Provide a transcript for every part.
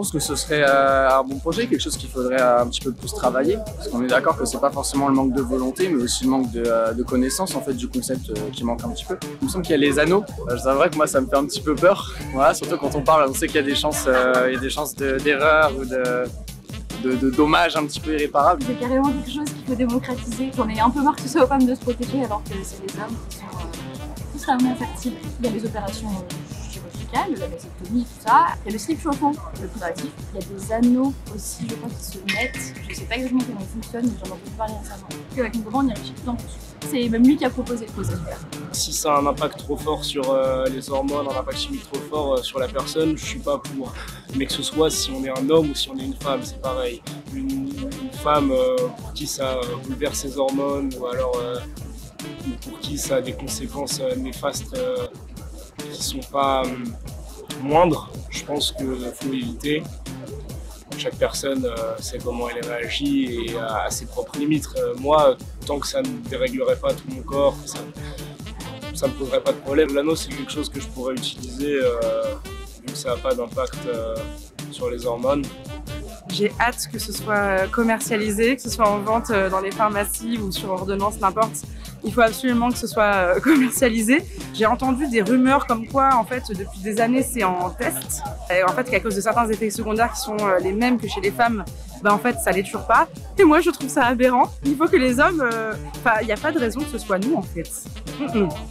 pense que ce serait un bon projet, quelque chose qu'il faudrait un petit peu plus travailler, parce qu'on est d'accord que c'est pas forcément le manque de volonté, mais aussi le manque de connaissance en fait du concept qui manque un petit peu. Il me semble qu'il y a les anneaux. C'est vrai que moi ça me fait un petit peu peur. Voilà, surtout quand on parle, on sait qu'il y a des chances, d'erreur ou de dommages un petit peu irréparables. C'est carrément quelque chose qu'il faut démocratiser, qu'on ait un peu marre que ce soit aux femmes de se protéger alors que c'est les hommes qui sont constamment fertiles. Il y a les opérations chirurgicales, la vasectomie, tout ça. Il y a le slip chauffant, le préservatif. Il y a des anneaux aussi, je crois, qui se mettent. Je sais pas exactement comment ils fonctionnent, mais j'en ai entendu parler récemment. Avec mon copain, on y réfléchit de plus en plus. C'est même lui qui a proposé de poser. Si ça a un impact trop fort sur les hormones, un impact chimique trop fort sur la personne, je suis pas pour. Mais que ce soit si on est un homme ou si on est une femme, c'est pareil. Une femme pour qui ça bouleverse ses hormones ou alors pour qui ça a des conséquences néfastes qui sont pas moindres, je pense qu'il faut éviter. Chaque personne sait comment elle réagit et a ses propres limites. Moi, tant que ça ne déréglerait pas tout mon corps, ça ne me poserait pas de problème. L'anneau, c'est quelque chose que je pourrais utiliser vu que ça n'a pas d'impact sur les hormones. J'ai hâte que ce soit commercialisé, que ce soit en vente dans les pharmacies ou sur ordonnance, n'importe. Il faut absolument que ce soit commercialisé. J'ai entendu des rumeurs comme quoi, en fait, depuis des années, c'est en test. Et en fait, qu'à cause de certains effets secondaires qui sont les mêmes que chez les femmes, ben en fait, ça l'est toujours pas. Et moi, je trouve ça aberrant. Il faut que les hommes... il n'y a pas de raison que ce soit nous, en fait.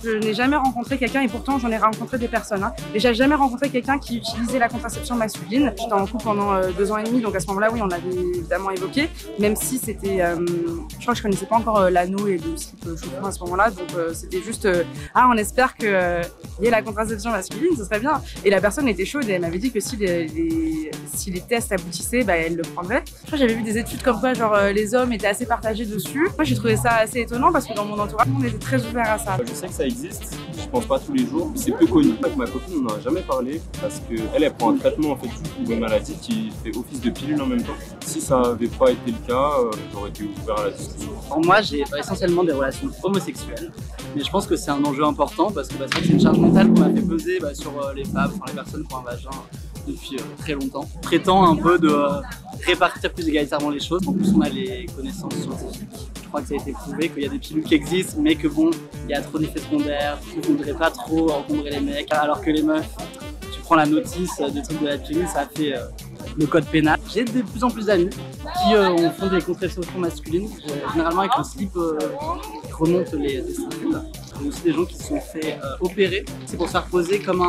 Je n'ai jamais rencontré quelqu'un, et pourtant, j'en ai rencontré des personnes. Et j'ai jamais rencontré quelqu'un qui utilisait la contraception masculine. J'étais en couple pendant 2 ans et demi, donc à ce moment-là, oui, on l'avait évidemment évoqué. Même si c'était... je crois que je connaissais pas encore l'anneau et le slip chauffant à ce moment-là. Donc, c'était juste... on espère qu'il y ait la contraception masculine, ce serait bien. Et la personne était chaude et elle m'avait dit que si les tests aboutissaient, bah, elle le prendrait. Je crois que j'avais vu des études comme quoi genre, les hommes étaient assez partagés dessus. Moi j'ai trouvé ça assez étonnant parce que dans mon entourage, on était très ouvert à ça. Je sais que ça existe, je pense pas tous les jours, c'est peu connu. Ma copine n'en a jamais parlé parce qu'elle prend un traitement en fait, pour une maladie qui fait office de pilule en même temps. Si ça n'avait pas été le cas, j'aurais été ouvert à la discussion. Pour moi, j'ai essentiellement des relations homosexuelles, mais je pense que c'est un enjeu important parce que c'est vrai que c'est une charge mentale qu'on a fait peser sur les femmes, les personnes qui ont un vagin depuis très longtemps, traitant un peu de répartir plus égalitairement les choses. En plus, on a les connaissances scientifiques. Je crois que ça a été prouvé qu'il y a des pilules qui existent, mais que bon, il y a trop d'effets secondaires, qu'on ne devrait pas trop encombrer les mecs, alors que les meufs, tu prends la notice de trucs de la pilule, ça a fait le code pénal. J'ai de plus en plus d'amis qui font des contraceptions masculines, généralement avec le slip qui remonte les testicules. Il y a aussi des gens qui se sont fait opérer. C'est pour se faire poser comme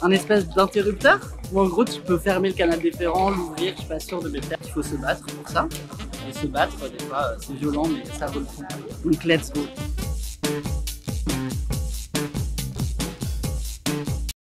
un espèce d'interrupteur où en gros tu peux fermer le canal déférent, l'ouvrir, je suis pas sûr de me faire. Il faut se battre pour ça. Et se battre, des fois c'est violent mais ça vaut le coup. Donc let's go.